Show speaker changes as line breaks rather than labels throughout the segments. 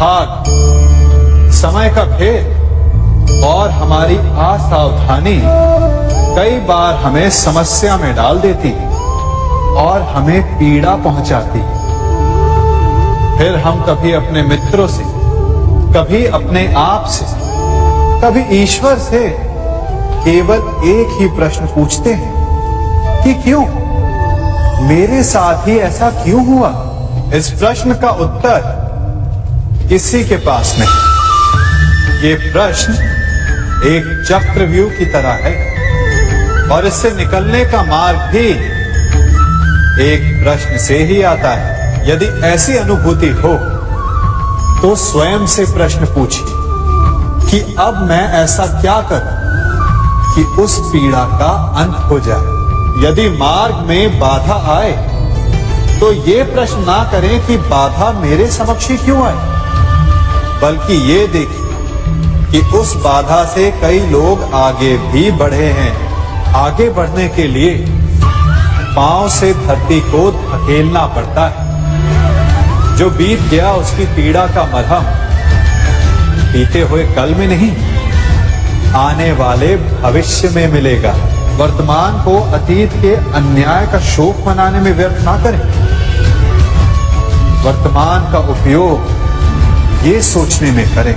भाग, समय का भेद और हमारी असावधानी कई बार हमें समस्या में डाल देती और हमें पीड़ा पहुंचाती। फिर हम कभी अपने मित्रों से, कभी अपने आप से, कभी ईश्वर से केवल एक ही प्रश्न पूछते हैं कि क्यों, मेरे साथ ही ऐसा क्यों हुआ? इस प्रश्न का उत्तर किसी के पास नहीं। ये प्रश्न एक चक्रव्यूह की तरह है और इससे निकलने का मार्ग भी एक प्रश्न से ही आता है। यदि ऐसी अनुभूति हो तो स्वयं से प्रश्न पूछिए कि अब मैं ऐसा क्या करूं कि उस पीड़ा का अंत हो जाए। यदि मार्ग में बाधा आए तो ये प्रश्न ना करें कि बाधा मेरे समक्ष ही क्यों आए, बल्कि ये देखिए कि उस बाधा से कई लोग आगे भी बढ़े हैं। आगे बढ़ने के लिए पांव से धरती को धकेलना पड़ता है। जो बीत गया उसकी पीड़ा का मरहम बीते हुए कल में नहीं, आने वाले भविष्य में मिलेगा। वर्तमान को अतीत के अन्याय का शोक मनाने में व्यर्थ ना करें। वर्तमान का उपयोग ये सोचने में करें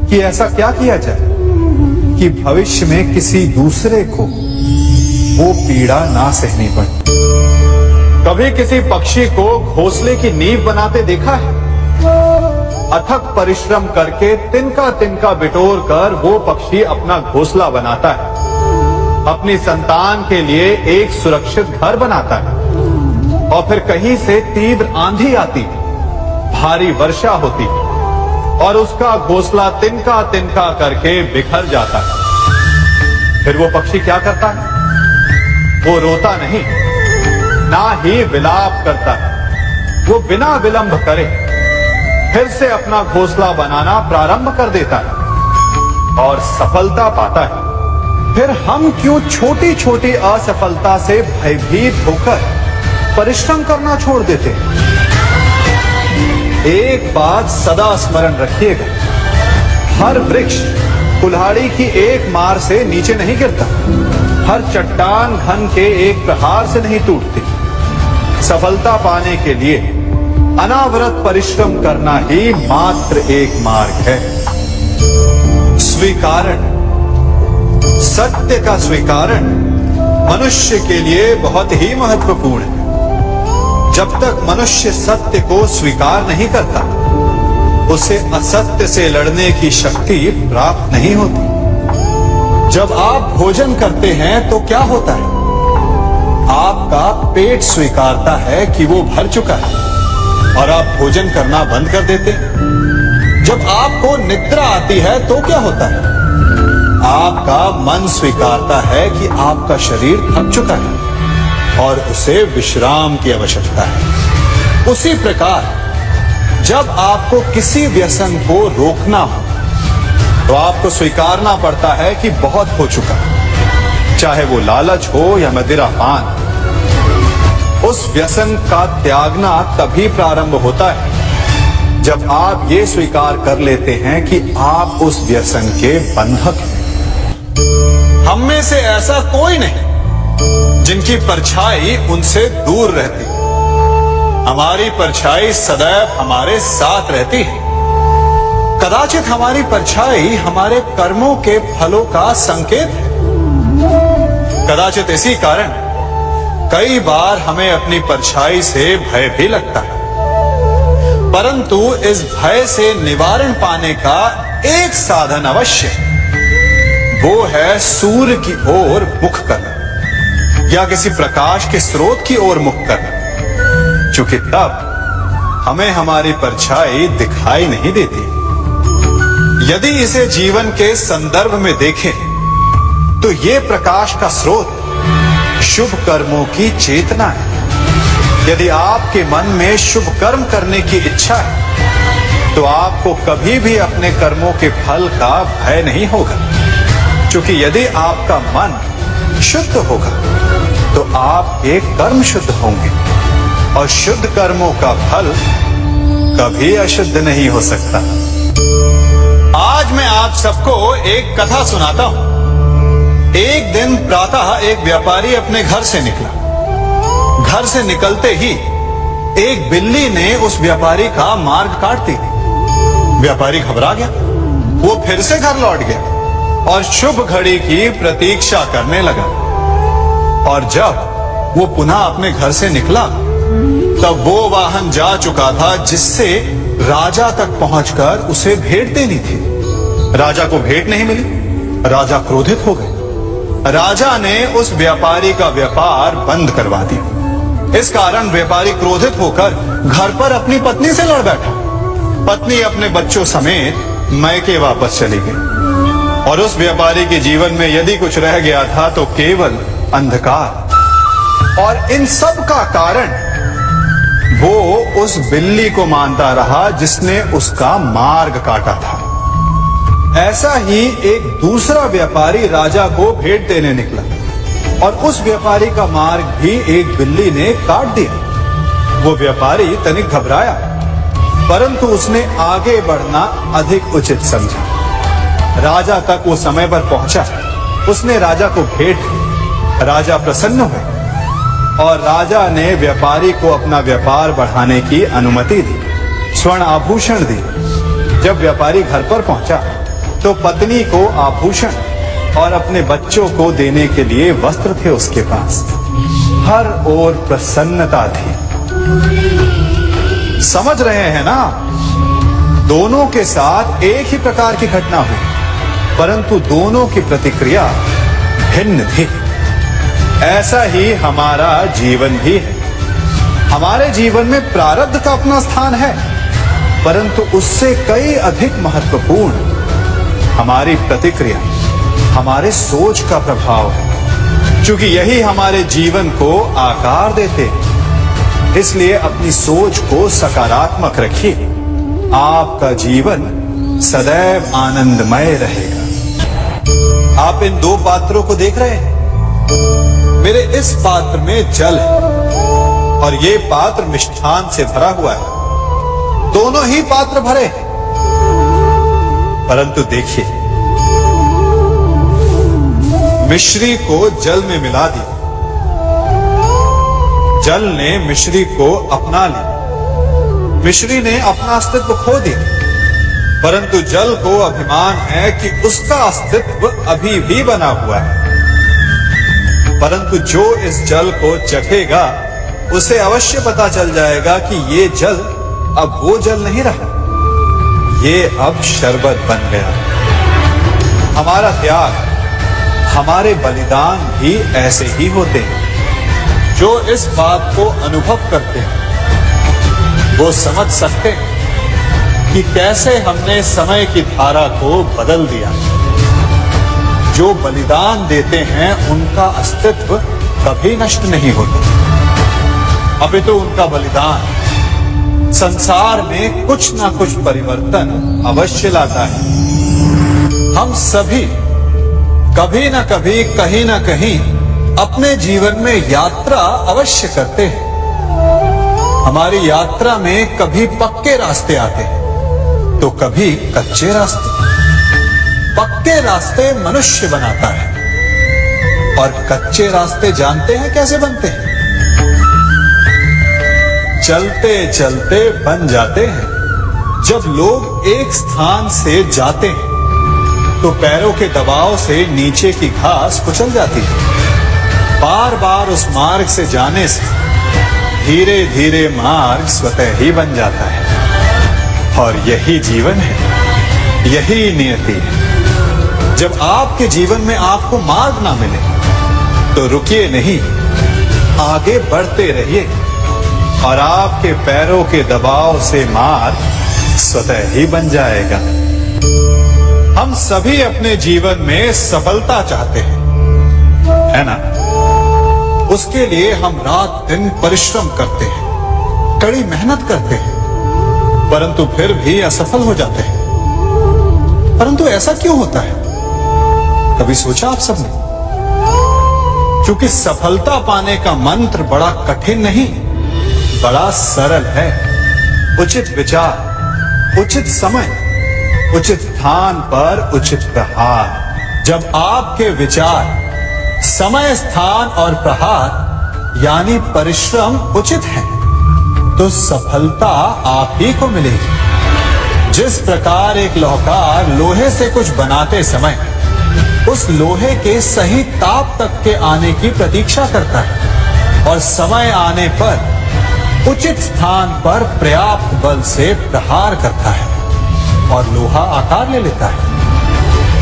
कि ऐसा क्या किया जाए कि भविष्य में किसी दूसरे को वो पीड़ा ना सहनी पड़े। कभी किसी पक्षी को घोंसले की नींव बनाते देखा है? अथक परिश्रम करके तिनका तिनका बिटोर कर वो पक्षी अपना घोंसला बनाता है, अपनी संतान के लिए एक सुरक्षित घर बनाता है। और फिर कहीं से तीव्र आंधी आती, भारी वर्षा होती और उसका घोंसला तिनका तिनका करके बिखर जाता है। फिर वो पक्षी क्या करता है? वो रोता नहीं, ना ही विलाप करता है। वो बिना विलंब करे फिर से अपना घोंसला बनाना प्रारंभ कर देता है और सफलता पाता है। फिर हम क्यों छोटी छोटी असफलता से भयभीत होकर परिश्रम करना छोड़ देते? एक बात सदा स्मरण रखिएगा, हर वृक्ष कुल्हाड़ी की एक मार से नीचे नहीं गिरता, हर चट्टान घन के एक प्रहार से नहीं टूटती। सफलता पाने के लिए अनावरत परिश्रम करना ही मात्र एक मार्ग है। स्वीकारण, सत्य का स्वीकारण मनुष्य के लिए बहुत ही महत्वपूर्ण है। जब तक मनुष्य सत्य को स्वीकार नहीं करता, उसे असत्य से लड़ने की शक्ति प्राप्त नहीं होती। जब आप भोजन करते हैं तो क्या होता है? आपका पेट स्वीकारता है कि वो भर चुका है और आप भोजन करना बंद कर देते हैं। जब आपको निद्रा आती है तो क्या होता है? आपका मन स्वीकारता है कि आपका शरीर थक चुका है और उसे विश्राम की आवश्यकता है। उसी प्रकार जब आपको किसी व्यसन को रोकना हो तो आपको स्वीकारना पड़ता है कि बहुत हो चुका, चाहे वो लालच हो या मदिरा पान। उस व्यसन का त्यागना तभी प्रारंभ होता है जब आप ये स्वीकार कर लेते हैं कि आप उस व्यसन के बंधक हैं। हम में से ऐसा कोई नहीं जिनकी परछाई उनसे दूर रहती। हमारी परछाई सदैव हमारे साथ रहती है। कदाचित हमारी परछाई हमारे कर्मों के फलों का संकेत है। कदाचित इसी कारण कई बार हमें अपनी परछाई से भय भी लगता है, परंतु इस भय से निवारण पाने का एक साधन अवश्य है। वो है सूर्य की ओर मुख करना या किसी प्रकाश के स्रोत की ओर मुख करना, क्योंकि तब हमें हमारी परछाई दिखाई नहीं देती। यदि इसे जीवन के संदर्भ में देखें तो ये प्रकाश का स्रोत शुभ कर्मों की चेतना है। यदि आपके मन में शुभ कर्म करने की इच्छा है तो आपको कभी भी अपने कर्मों के फल का भय नहीं होगा, क्योंकि यदि आपका मन शुद्ध होगा तो आपके कर्म शुद्ध होंगे और शुद्ध कर्मों का फल कभी अशुद्ध नहीं हो सकता। आज मैं आप सबको एक कथा सुनाता हूं। एक दिन प्रातः एक व्यापारी अपने घर से निकला। घर से निकलते ही एक बिल्ली ने उस व्यापारी का मार्ग काट दिया। व्यापारी घबरा गया। वो फिर से घर लौट गया और शुभ घड़ी की प्रतीक्षा करने लगा। और जब वो पुनः अपने घर से निकला तब वो वाहन जा चुका था जिससे राजा तक पहुंचकर उसे भेंट देनी थी। राजा को भेंट नहीं मिली। राजा क्रोधित हो गए। राजा ने उस व्यापारी का व्यापार बंद करवा दिया। इस कारण व्यापारी क्रोधित होकर घर पर अपनी पत्नी से लड़ बैठा। पत्नी अपने बच्चों समेत मैके वापस चली गई और उस व्यापारी के जीवन में यदि कुछ रह गया था तो केवल अंधकार। और इन सब का कारण वो उस बिल्ली को मानता रहा जिसने उसका मार्ग काटा था। ऐसा ही एक दूसरा व्यापारी राजा को भेंट देने निकला और उस व्यापारी का मार्ग भी एक बिल्ली ने काट दिया। वो व्यापारी तनिक घबराया, परंतु उसने आगे बढ़ना अधिक उचित समझा। राजा तक वो समय पर पहुंचा। उसने राजा को भेंट दी। राजा प्रसन्न हुए और राजा ने व्यापारी को अपना व्यापार बढ़ाने की अनुमति दी, स्वर्ण आभूषण दी। जब व्यापारी घर पर पहुंचा तो पत्नी को आभूषण और अपने बच्चों को देने के लिए वस्त्र थे उसके पास। हर ओर प्रसन्नता थी। समझ रहे हैं ना? दोनों के साथ एक ही प्रकार की घटना हुई, परंतु दोनों की प्रतिक्रिया भिन्न थी। ऐसा ही हमारा जीवन भी है। हमारे जीवन में प्रारब्ध का अपना स्थान है, परंतु उससे कई अधिक महत्वपूर्ण हमारी प्रतिक्रिया, हमारे सोच का प्रभाव है, क्योंकि यही हमारे जीवन को आकार देते हैं। इसलिए अपनी सोच को सकारात्मक रखिए। आपका जीवन सदैव आनंदमय रहेगा। आप इन दो पात्रों को देख रहे हैं। मेरे इस पात्र में जल है और ये पात्र मिष्ठान से भरा हुआ है। दोनों ही पात्र भरे हैं, परंतु देखिए, मिश्री को जल में मिला दिया। जल ने मिश्री को अपना लिया। मिश्री ने अपना अस्तित्व खो दिया, परंतु जल को अभिमान है कि उसका अस्तित्व अभी भी बना हुआ है। परंतु जो इस जल को चखेगा उसे अवश्य पता चल जाएगा कि ये जल अब वो जल नहीं रहा, ये अब शरबत बन गया। हमारा त्याग, हमारे बलिदान भी ऐसे ही होते हैं। जो इस बात को अनुभव करते हैं वो समझ सकते हैं कि कैसे हमने समय की धारा को बदल दिया। जो बलिदान देते हैं उनका अस्तित्व कभी नष्ट नहीं होता, अपितु उनका बलिदान संसार में कुछ ना कुछ परिवर्तन अवश्य लाता है। हम सभी कभी ना कभी, कहीं ना कहीं अपने जीवन में यात्रा अवश्य करते हैं। हमारी यात्रा में कभी पक्के रास्ते आते हैं तो कभी कच्चे रास्ते। पक्के रास्ते मनुष्य बनाता है और कच्चे रास्ते जानते हैं कैसे बनते हैं? चलते चलते बन जाते हैं। जब लोग एक स्थान से जाते हैं तो पैरों के दबाव से नीचे की घास कुचल जाती है। बार बार उस मार्ग से जाने से धीरे धीरे मार्ग स्वतः ही बन जाता है। और यही जीवन है, यही नियति है। जब आपके जीवन में आपको मार्ग ना मिले तो रुकिए नहीं, आगे बढ़ते रहिए और आपके पैरों के दबाव से मार्ग स्वतः ही बन जाएगा। हम सभी अपने जीवन में सफलता चाहते हैं, है ना? उसके लिए हम रात दिन परिश्रम करते हैं, कड़ी मेहनत करते हैं, परंतु फिर भी असफल हो जाते हैं। परंतु ऐसा क्यों होता है? कभी सोचा आप सबने? क्योंकि सफलता पाने का मंत्र बड़ा कठिन नहीं, बड़ा सरल है। उचित विचार, उचित समय, उचित स्थान पर उचित प्रहार। जब आपके विचार, समय, स्थान और प्रहार यानी परिश्रम उचित है तो सफलता आप ही को मिलेगी। जिस प्रकार एक लोहार लोहे से कुछ बनाते समय उस लोहे के सही ताप तक के आने की प्रतीक्षा करता है और समय आने पर उचित स्थान पर पर्याप्त बल से प्रहार करता है और लोहा आकार ले लेता है,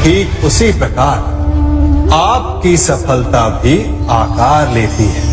ठीक उसी प्रकार आपकी सफलता भी आकार लेती है।